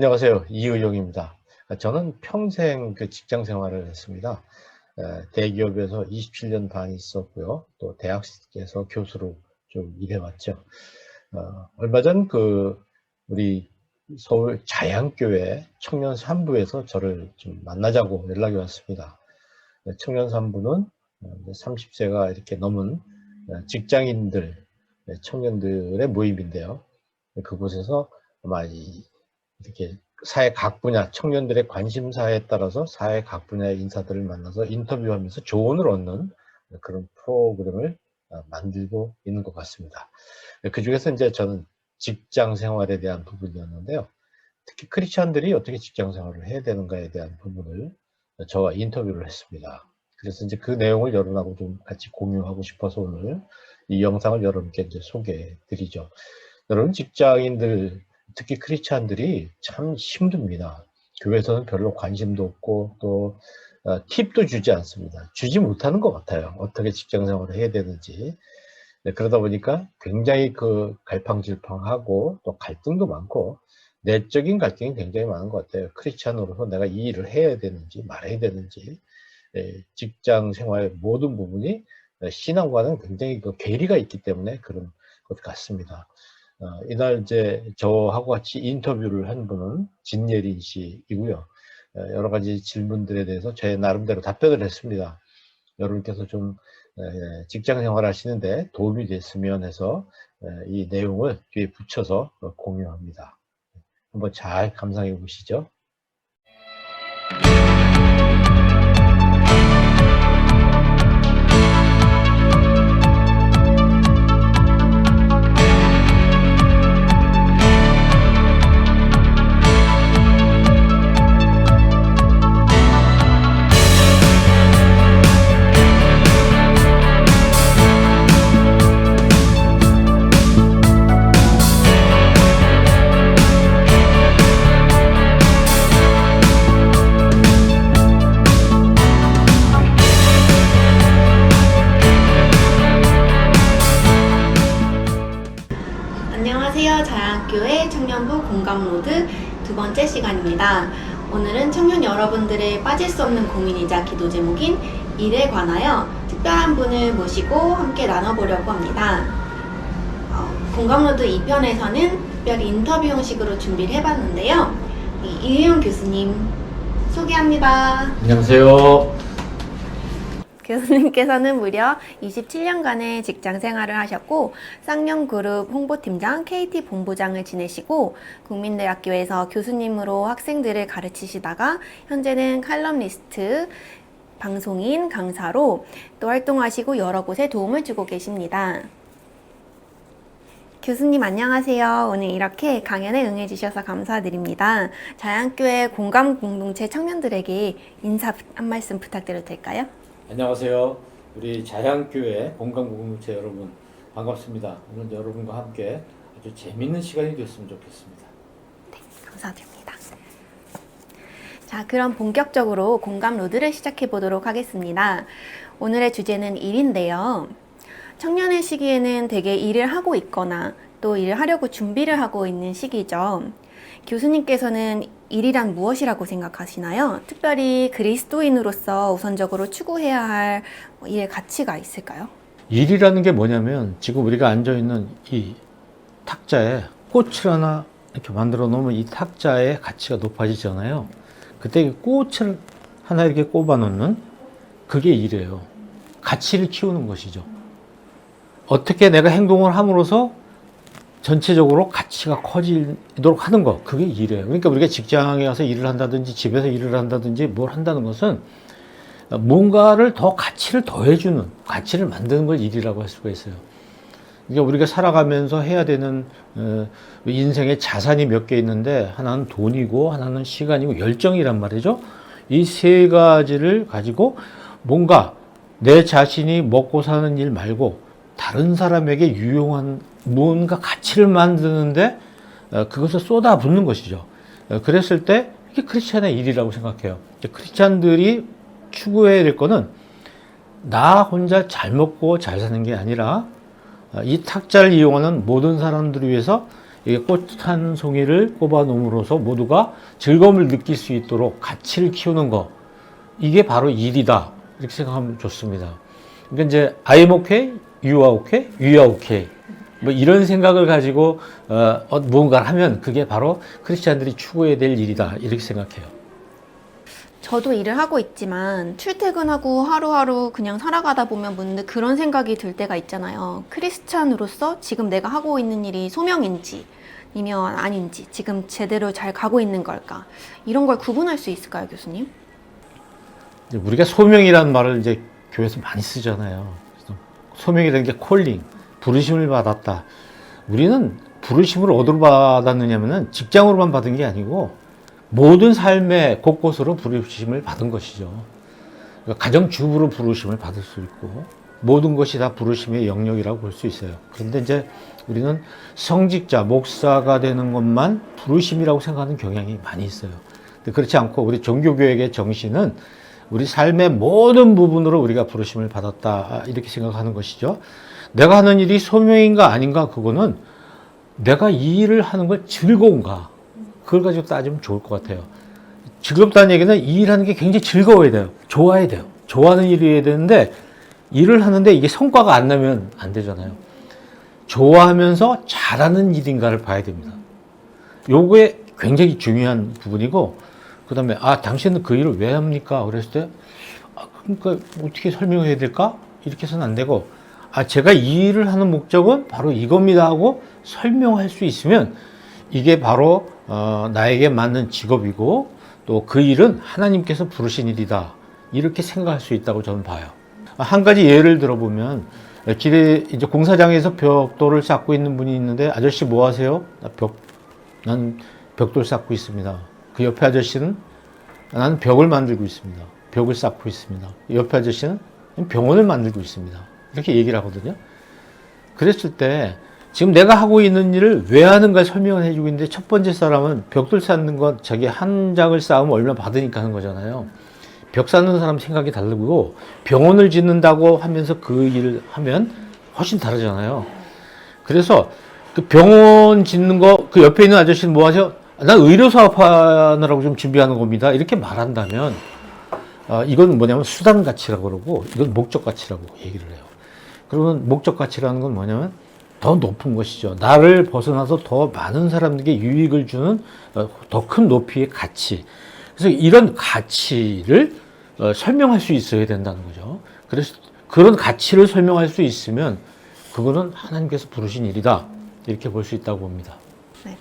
안녕하세요. 이의용입니다. 저는 평생 직장 생활을 했습니다. 대기업에서 27년 반 있었고요. 또 대학에서 교수로 좀 일해왔죠. 얼마 전 우리 서울 자양교회 청년 산부에서 저를 좀 만나자고 연락이 왔습니다. 청년 산부는 30세가 이렇게 넘은 직장인들, 청년들의 모임인데요. 그곳에서 아마 이렇게 사회 각 분야, 청년들의 관심사에 따라서 사회 각 분야의 인사들을 만나서 인터뷰하면서 조언을 얻는 그런 프로그램을 만들고 있는 것 같습니다. 그 중에서 이제 저는 직장 생활에 대한 부분이었는데요. 특히 크리스찬들이 어떻게 직장 생활을 해야 되는가에 대한 부분을 저와 인터뷰를 했습니다. 그래서 이제 그 내용을 여러분하고 좀 같이 공유하고 싶어서 오늘 이 영상을 여러분께 이제 소개해 드리죠. 여러분, 직장인들, 특히 크리스찬들이 참 힘듭니다. 교회에서는 별로 관심도 없고 또 팁도 주지 않습니다. 주지 못하는 것 같아요. 어떻게 직장 생활을 해야 되는지. 그러다 보니까 굉장히 갈팡질팡하고 또 갈등도 많고 내적인 갈등이 굉장히 많은 것 같아요. 크리스찬으로서 내가 이 일을 해야 되는지 말아야 되는지, 직장 생활의 모든 부분이 신앙과는 굉장히 괴리가 있기 때문에 그런 것 같습니다. 이날 이제 저하고 같이 인터뷰를 한 분은 진예린 씨이고요. 여러 가지 질문들에 대해서 제 나름대로 답변을 했습니다. 여러분께서 좀 직장 생활 하시는데 도움이 됐으면 해서 이 내용을 뒤에 붙여서 공유합니다. 한번 잘 감상해 보시죠. 안녕하세요. 자양교회 청년부 공감로드 두 번째 시간입니다. 오늘은 청년 여러분들의 빠질 수 없는 고민이자 기도 제목인 일에 관하여 특별한 분을 모시고 함께 나눠보려고 합니다. 공감로드 2편에서는 특별히 인터뷰 형식으로 준비를 해봤는데요. 이의용 교수님 소개합니다. 안녕하세요. 교수님께서는 무려 27년간의 직장 생활을 하셨고 쌍용그룹 홍보팀장, KT 본부장을 지내시고 국민대학교에서 교수님으로 학생들을 가르치시다가 현재는 칼럼니스트, 방송인, 강사로 또 활동하시고 여러 곳에 도움을 주고 계십니다. 교수님 안녕하세요. 오늘 이렇게 강연에 응해주셔서 감사드립니다. 자양교회 공감공동체 청년들에게 인사 한 말씀 부탁드려도 될까요? 안녕하세요. 우리 자양교회 공감공동체 여러분 반갑습니다. 오늘 여러분과 함께 아주 재밌는 시간이 됐으면 좋겠습니다. 네, 감사드립니다. 자, 그럼 본격적으로 공감로드를 시작해 보도록 하겠습니다. 오늘의 주제는 일인데요. 청년의 시기에는 대개 일을 하고 있거나 또 일을 하려고 준비를 하고 있는 시기죠. 교수님께서는 일이란 무엇이라고 생각하시나요? 특별히 그리스도인으로서 우선적으로 추구해야 할 일의 가치가 있을까요? 일이라는 게 뭐냐면 지금 우리가 앉아있는 이 탁자에 꽃을 하나 이렇게 만들어 놓으면 이 탁자의 가치가 높아지잖아요. 그때 꽃을 하나 이렇게 꼽아 놓는 그게 일이에요. 가치를 키우는 것이죠. 어떻게 내가 행동을 함으로써 전체적으로 가치가 커지도록 하는 것, 그게 일이에요. 그러니까 우리가 직장에 가서 일을 한다든지 집에서 일을 한다든지 뭘 한다는 것은 뭔가를 더 가치를 더해주는, 가치를 만드는 걸 일이라고 할 수가 있어요. 그러니까 우리가 살아가면서 해야 되는 인생의 자산이 몇 개 있는데 하나는 돈이고 하나는 시간이고 열정이란 말이죠. 이 세 가지를 가지고 뭔가 내 자신이 먹고 사는 일 말고 다른 사람에게 유용한 뭔가 가치를 만드는데 그것을 쏟아붓는 것이죠. 그랬을 때 이게 크리스찬의 일이라고 생각해요. 크리스찬들이 추구해야 될 거는 나 혼자 잘 먹고 잘 사는 게 아니라 이 탁자를 이용하는 모든 사람들을 위해서 이게 꽃 한 송이를 꼽아 놓음으로써 모두가 즐거움을 느낄 수 있도록 가치를 키우는 거, 이게 바로 일이다. 이렇게 생각하면 좋습니다. 그러니까 이제 I am okay, you are okay, we are okay. 뭐 이런 생각을 가지고 무언가를 하면 그게 바로 크리스찬들이 추구해야 될 일이다. 이렇게 생각해요. 저도 일을 하고 있지만 출퇴근하고 하루하루 그냥 살아가다 보면 문득 그런 생각이 들 때가 있잖아요. 크리스찬으로서 지금 내가 하고 있는 일이 소명인지 아니면 아닌지, 지금 제대로 잘 가고 있는 걸까? 이런 걸 구분할 수 있을까요, 교수님? 우리가 소명이라는 말을 이제 교회에서 많이 쓰잖아요. 소명이라는 게 콜링, 부르심을 받았다. 우리는 부르심을 어디로 받았느냐면은 직장으로만 받은 게 아니고 모든 삶의 곳곳으로 부르심을 받은 것이죠. 그러니까 가정주부로 부르심을 받을 수 있고 모든 것이 다 부르심의 영역이라고 볼 수 있어요. 그런데 이제 우리는 성직자, 목사가 되는 것만 부르심이라고 생각하는 경향이 많이 있어요. 근데 그렇지 않고 우리 종교교육의 정신은 우리 삶의 모든 부분으로 우리가 부르심을 받았다, 이렇게 생각하는 것이죠. 내가 하는 일이 소명인가 아닌가, 그거는 내가 이 일을 하는 걸 즐거운가, 그걸 가지고 따지면 좋을 것 같아요. 즐겁다는 얘기는 이 일하는 게 굉장히 즐거워야 돼요. 좋아야 돼요. 좋아하는 일이어야 되는데 일을 하는데 이게 성과가 안 나면 안 되잖아요. 좋아하면서 잘하는 일인가를 봐야 됩니다. 요게 굉장히 중요한 부분이고, 그 다음에 당신은 그 일을 왜 합니까? 그랬을 때 그러니까 어떻게 설명해야 될까? 이렇게 해서는 안 되고, 제가 이 일을 하는 목적은 바로 이겁니다 하고 설명할 수 있으면 이게 바로 나에게 맞는 직업이고 또 그 일은 하나님께서 부르신 일이다, 이렇게 생각할 수 있다고 저는 봐요. 한 가지 예를 들어보면, 길에 이제 공사장에서 벽돌을 쌓고 있는 분이 있는데, 아저씨 뭐 하세요? 난 벽돌 쌓고 있습니다. 그 옆에 아저씨는 나는 벽을 만들고 있습니다. 벽을 쌓고 있습니다. 옆에 아저씨는 병원을 만들고 있습니다. 이렇게 얘기를 하거든요. 그랬을 때 지금 내가 하고 있는 일을 왜 하는가 설명을 해주고 있는데, 첫 번째 사람은 벽돌 쌓는 건 자기 한 장을 쌓으면 얼마 받으니까 하는 거잖아요. 벽 쌓는 사람 생각이 다르고, 병원을 짓는다고 하면서 그 일을 하면 훨씬 다르잖아요. 그래서 그 병원 짓는 거, 그 옆에 있는 아저씨는 뭐 하세요? 난 의료 사업하느라고 좀 준비하는 겁니다. 이렇게 말한다면 이건 뭐냐면 수단 가치라고 그러고, 이건 목적 가치라고 얘기를 해요. 그러면 목적 가치라는 건 뭐냐면 더 높은 것이죠. 나를 벗어나서 더 많은 사람들에게 유익을 주는 더 큰 높이의 가치. 그래서 이런 가치를 설명할 수 있어야 된다는 거죠. 그래서 그런 가치를 설명할 수 있으면 그거는 하나님께서 부르신 일이다, 이렇게 볼 수 있다고 봅니다. 네.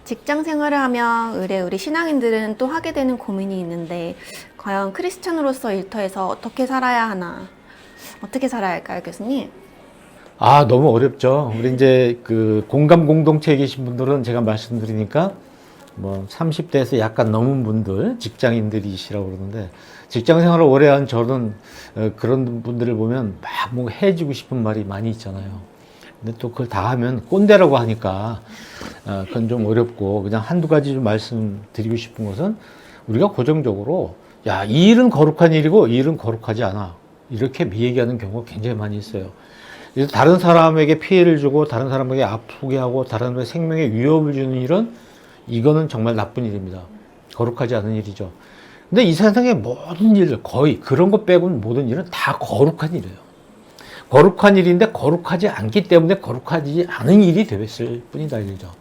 직장 생활을 하면 우리 신앙인들은 또 하게 되는 고민이 있는데, 과연 크리스찬으로서 일터에서 어떻게 살아야 하나, 어떻게 살아야 할까요, 교수님? 너무 어렵죠. 우리 이제 그 공감 공동체에 계신 분들은 제가 말씀드리니까 뭐 30대에서 약간 넘은 분들, 직장인들이시라고 그러는데, 직장 생활을 오래 한 저는 그런 분들을 보면 막 뭐 해주고 싶은 말이 많이 있잖아요. 근데 또 그걸 다 하면 꼰대라고 하니까 그건 좀 어렵고, 그냥 한두 가지 좀 말씀드리고 싶은 것은, 우리가 고정적으로 이 일은 거룩한 일이고 이 일은 거룩하지 않아, 이렇게 얘기하는 경우가 굉장히 많이 있어요. 그래서 다른 사람에게 피해를 주고 다른 사람에게 아프게 하고 다른 사람의 생명에 위협을 주는 일은, 이거는 정말 나쁜 일입니다. 거룩하지 않은 일이죠. 근데 이 세상의 모든 일들, 거의 그런 것 빼고는 모든 일은 다 거룩한 일이에요. 거룩한 일인데 거룩하지 않기 때문에 거룩하지 않은 일이 됐을 뿐이다, 이거죠.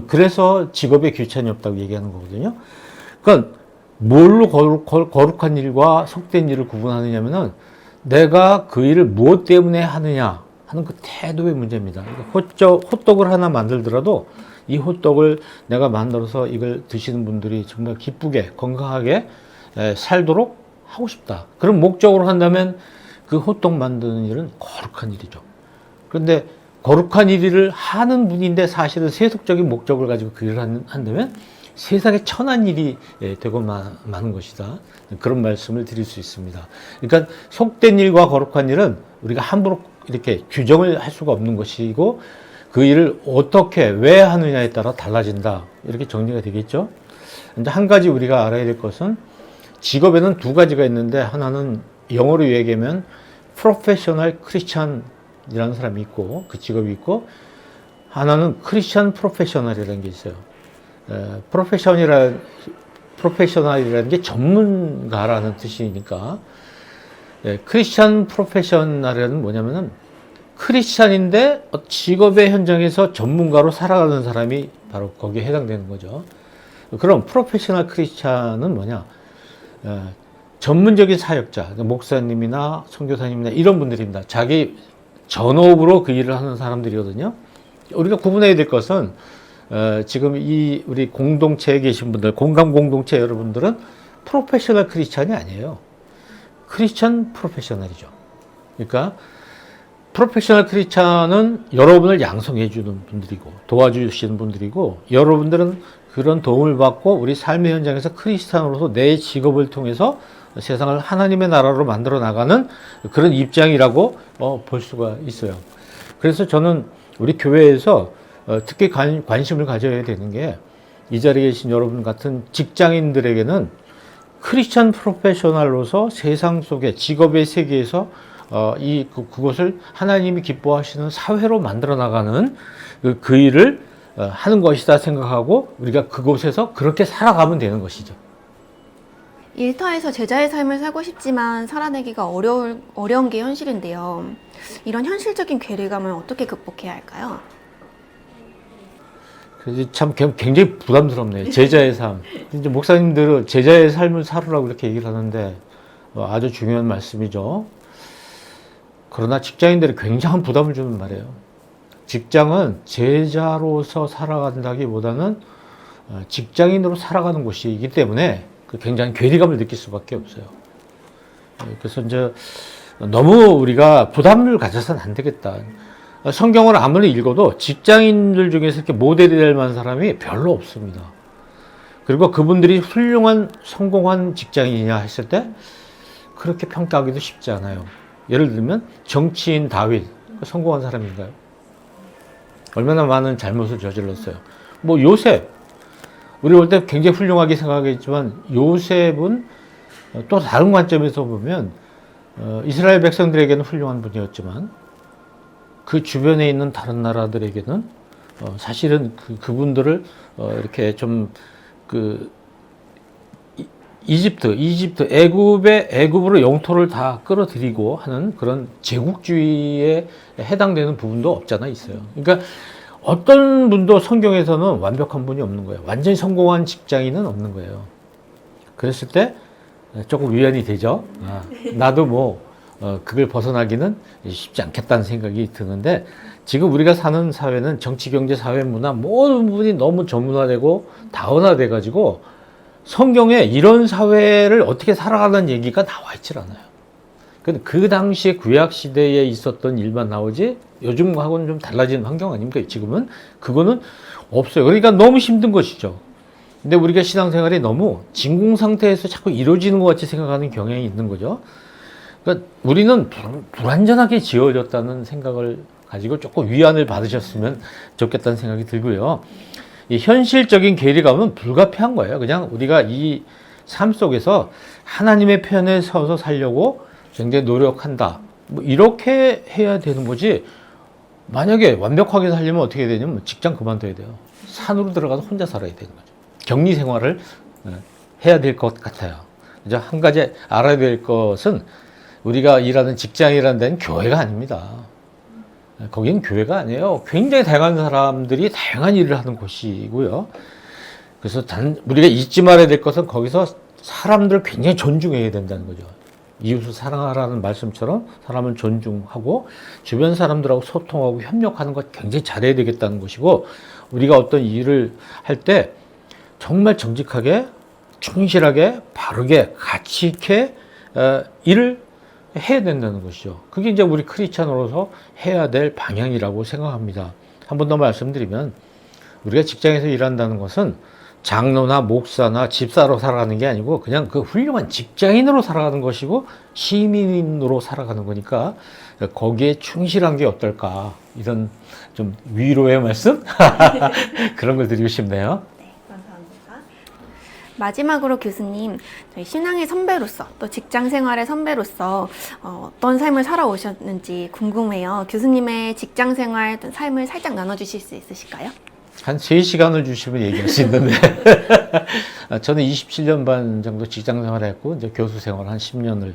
그래서 직업에 귀천이 없다고 얘기하는 거거든요. 그러니까 뭘로 거룩한 일과 속된 일을 구분하느냐면은, 내가 그 일을 무엇 때문에 하느냐 하는 그 태도의 문제입니다. 그러니까 호떡을 하나 만들더라도 이 호떡을 내가 만들어서 이걸 드시는 분들이 정말 기쁘게 건강하게 살도록 하고 싶다, 그런 목적으로 한다면 그 호떡 만드는 일은 거룩한 일이죠. 그런데 거룩한 일을 하는 분인데 사실은 세속적인 목적을 가지고 그 일을 한다면 세상에 천한 일이 되고 마는 것이다, 그런 말씀을 드릴 수 있습니다. 그러니까 속된 일과 거룩한 일은 우리가 함부로 이렇게 규정을 할 수가 없는 것이고, 그 일을 어떻게 왜 하느냐에 따라 달라진다, 이렇게 정리가 되겠죠. 이제 한 가지 우리가 알아야 될 것은, 직업에는 두 가지가 있는데, 하나는 영어로 얘기하면 프로페셔널 크리스찬이라는 사람이 있고, 그 직업이 있고, 하나는 크리스천 프로페셔널이라는 게 있어요. 프로페셔널이라는 게 전문가라는 뜻이니까, 크리스천 프로페셔널은 뭐냐면은 크리스천인데 직업의 현장에서 전문가로 살아가는 사람이 바로 거기에 해당되는 거죠. 그럼 프로페셔널 크리스천은 뭐냐? 전문적인 사역자, 그러니까 목사님이나 선교사님이나 이런 분들입니다. 자기 전업으로 그 일을 하는 사람들이거든요. 우리가 구분해야 될 것은 지금 이 우리 공동체에 계신 분들, 공감 공동체 여러분들은 프로페셔널 크리스천이 아니에요. 크리스천 프로페셔널이죠. 그러니까 프로페셔널 크리스천은 여러분을 양성해 주는 분들이고 도와주시는 분들이고, 여러분들은 그런 도움을 받고 우리 삶의 현장에서 크리스찬으로서 내 직업을 통해서 세상을 하나님의 나라로 만들어 나가는 그런 입장이라고 볼 수가 있어요. 그래서 저는 우리 교회에서 특히 관심을 가져야 되는 게, 이 자리에 계신 여러분 같은 직장인들에게는 크리스천 프로페셔널로서 세상 속에 직업의 세계에서 그것을 하나님이 기뻐하시는 사회로 만들어 나가는 그 일을 하는 것이다 생각하고 우리가 그곳에서 그렇게 살아가면 되는 것이죠. 일터에서 제자의 삶을 살고 싶지만 살아내기가 어려운 게 현실인데요. 이런 현실적인 괴리감을 어떻게 극복해야 할까요? 그래서 참 굉장히 부담스럽네요. 제자의 삶. 이제 목사님들은 제자의 삶을 살으라고 이렇게 얘기를 하는데 아주 중요한 말씀이죠. 그러나 직장인들이 굉장한 부담을 주는 말이에요. 직장은 제자로서 살아간다기보다는 직장인으로 살아가는 곳이기 때문에 굉장히 괴리감을 느낄 수밖에 없어요. 그래서 이제 너무 우리가 부담을 가져서는 안 되겠다. 성경을 아무리 읽어도 직장인들 중에서 이렇게 모델이 될 만한 사람이 별로 없습니다. 그리고 그분들이 훌륭한 성공한 직장인이냐 했을 때 그렇게 평가하기도 쉽지 않아요. 예를 들면 정치인 다윗, 성공한 사람인가요? 얼마나 많은 잘못을 저질렀어요. 뭐 요셉, 우리 볼 때 굉장히 훌륭하게 생각하겠지만 요셉은 또 다른 관점에서 보면 이스라엘 백성들에게는 훌륭한 분이었지만 그 주변에 있는 다른 나라들에게는 사실은 그분들을 이렇게 좀 애굽으로 영토를 다 끌어들이고 하는 그런 제국주의에 해당되는 부분도 없잖아 있어요. 그러니까 어떤 분도 성경에서는 완벽한 분이 없는 거예요. 완전히 성공한 직장인은 없는 거예요. 그랬을 때 조금 위안이 되죠. 나도 그걸 벗어나기는 쉽지 않겠다는 생각이 드는데, 지금 우리가 사는 사회는 정치, 경제, 사회, 문화 모든 부분이 너무 전문화되고 다원화돼 가지고 성경에 이런 사회를 어떻게 살아가는 얘기가 나와 있질 않아요. 그 당시에 구약 시대에 있었던 일만 나오지 요즘하고는 좀 달라진 환경 아닙니까? 지금은 그거는 없어요. 그러니까 너무 힘든 것이죠. 근데 우리가 신앙생활이 너무 진공 상태에서 자꾸 이루어지는 것 같이 생각하는 경향이 있는 거죠. 그러니까 우리는 불완전하게 지어졌다는 생각을 가지고 조금 위안을 받으셨으면 좋겠다는 생각이 들고요. 이 현실적인 괴리감은 불가피한 거예요. 그냥 우리가 이 삶 속에서 하나님의 편에 서서 살려고 굉장히 노력한다. 이렇게 해야 되는 거지. 만약에 완벽하게 살려면 어떻게 해야 되냐면 직장 그만둬야 돼요. 산으로 들어가서 혼자 살아야 되는 거죠. 격리 생활을 해야 될 것 같아요. 이제 한 가지 알아야 될 것은 우리가 일하는 직장이라는 데는 교회가 아닙니다. 거기는 교회가 아니에요. 굉장히 다양한 사람들이 다양한 일을 하는 곳이고요. 그래서 우리가 잊지 말아야 될 것은 거기서 사람들을 굉장히 존중해야 된다는 거죠. 이웃을 사랑하라는 말씀처럼 사람을 존중하고 주변 사람들하고 소통하고 협력하는 것 굉장히 잘해야 되겠다는 것이고, 우리가 어떤 일을 할 때 정말 정직하게, 충실하게, 바르게, 가치 있게 일을 해야 된다는 것이죠. 그게 이제 우리 크리스찬으로서 해야 될 방향이라고 생각합니다. 한 번 더 말씀드리면, 우리가 직장에서 일한다는 것은 장로나 목사나 집사로 살아가는 게 아니고 그냥 그 훌륭한 직장인으로 살아가는 것이고 시민으로 살아가는 거니까 거기에 충실한 게 어떨까, 이런 좀 위로의 말씀? 그런 걸 드리고 싶네요. 네, 감사합니다. 마지막으로 교수님, 저희 신앙의 선배로서 또 직장 생활의 선배로서 어떤 삶을 살아오셨는지 궁금해요. 교수님의 직장 생활, 삶을 살짝 나눠주실 수 있으실까요? 한 3시간을 주시면 얘기할 수 있는데 저는 27년 반 정도 직장 생활을 했고 이제 교수 생활 한 10년을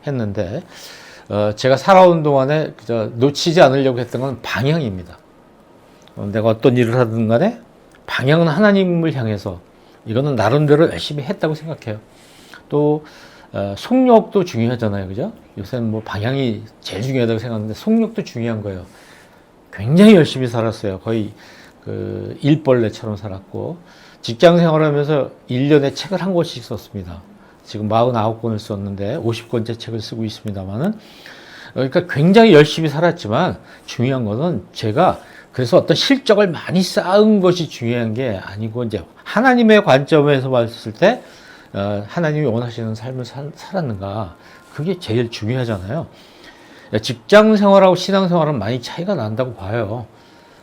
했는데 제가 살아온 동안에 놓치지 않으려고 했던 건 방향입니다. 내가 어떤 일을 하든 간에 방향은 하나님을 향해서 이거는 나름대로 열심히 했다고 생각해요. 또 속력도 중요하잖아요, 그죠? 요새는 뭐 방향이 제일 중요하다고 생각하는데 속력도 중요한 거예요. 굉장히 열심히 살았어요. 거의 그 일벌레처럼 살았고 직장 생활하면서 1년에 책을 한 권씩 썼습니다. 지금 49권을 썼는데 50권째 책을 쓰고 있습니다만은 그러니까 굉장히 열심히 살았지만 중요한 것은 제가 그래서 어떤 실적을 많이 쌓은 것이 중요한 게 아니고 이제 하나님의 관점에서 봤을 때 하나님이 원하시는 삶을 살았는가 그게 제일 중요하잖아요. 직장 생활하고 신앙 생활은 많이 차이가 난다고 봐요.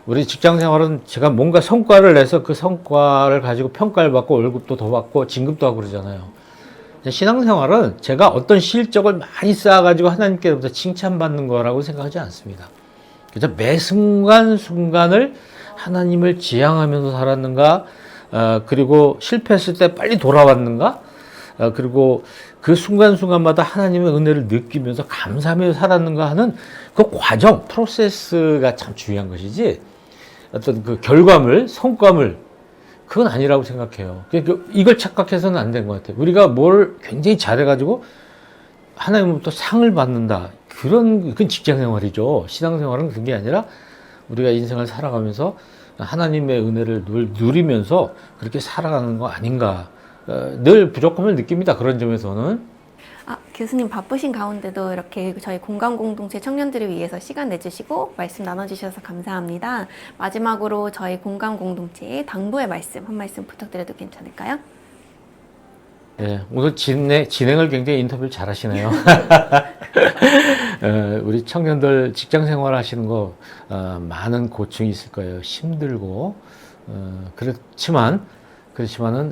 우리 직장 생활은 제가 뭔가 성과를 내서 그 성과를 가지고 평가를 받고 월급도 더 받고 진급도 하고 그러잖아요. 신앙 생활은 제가 어떤 실적을 많이 쌓아가지고 하나님께로부터 칭찬받는 거라고 생각하지 않습니다. 그래서 매 순간순간을 하나님을 지향하면서 살았는가, 그리고 실패했을 때 빨리 돌아왔는가, 그리고 그 순간순간마다 하나님의 은혜를 느끼면서 감사하면서 살았는가 하는 그 과정, 프로세스가 참 중요한 것이지, 어떤 그 결과물, 성과물, 그건 아니라고 생각해요. 이걸 착각해서는 안 된 것 같아요. 우리가 뭘 굉장히 잘해가지고 하나님으로부터 상을 받는다. 그건 직장 생활이죠. 신앙 생활은 그런 게 아니라 우리가 인생을 살아가면서 하나님의 은혜를 누리면서 그렇게 살아가는 거 아닌가. 늘 부족함을 느낍니다. 그런 점에서는. 교수님 바쁘신 가운데도 이렇게 저희 공감 공동체 청년들을 위해서 시간 내주시고 말씀 나눠주셔서 감사합니다. 마지막으로 저희 공감 공동체의 당부의 말씀 한 말씀 부탁드려도 괜찮을까요? 네, 오늘 진행을 굉장히 인터뷰를 잘 하시네요. 우리 청년들 직장 생활 하시는 거 많은 고충이 있을 거예요. 힘들고 그렇지만은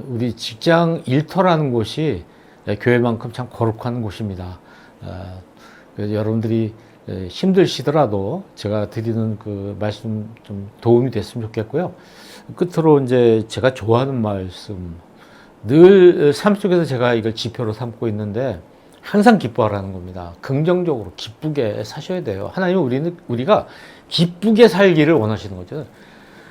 우리 직장 일터라는 곳이 교회만큼 참 거룩한 곳입니다. 그래서 여러분들이 힘드시더라도 제가 드리는 그 말씀 좀 도움이 됐으면 좋겠고요. 끝으로 이제 제가 좋아하는 말씀, 늘 삶 속에서 제가 이걸 지표로 삼고 있는데 항상 기뻐하라는 겁니다. 긍정적으로 기쁘게 사셔야 돼요. 하나님은 우리가 기쁘게 살기를 원하시는 거죠.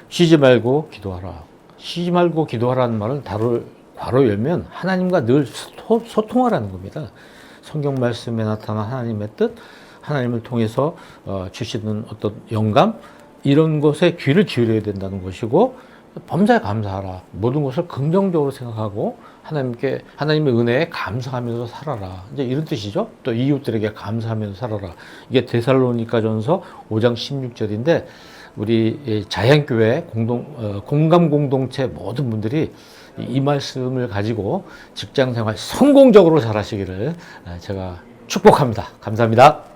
쉬지 말고 기도하라. 쉬지 말고 기도하라는 말은 괄호 열면 하나님과 늘 소통하라는 겁니다. 성경 말씀에 나타난 하나님의 뜻, 하나님을 통해서 주시는 어떤 영감, 이런 것에 귀를 기울여야 된다는 것이고, 범사에 감사하라. 모든 것을 긍정적으로 생각하고 하나님의 은혜에 감사하면서 살아라. 이제 이런 뜻이죠. 또 이웃들에게 감사하면서 살아라. 이게 데살로니가전서 5장 16절인데 우리 자연교회 공감 공동체 모든 분들이 이 말씀을 가지고 직장 생활 성공적으로 잘 하시기를 제가 축복합니다. 감사합니다.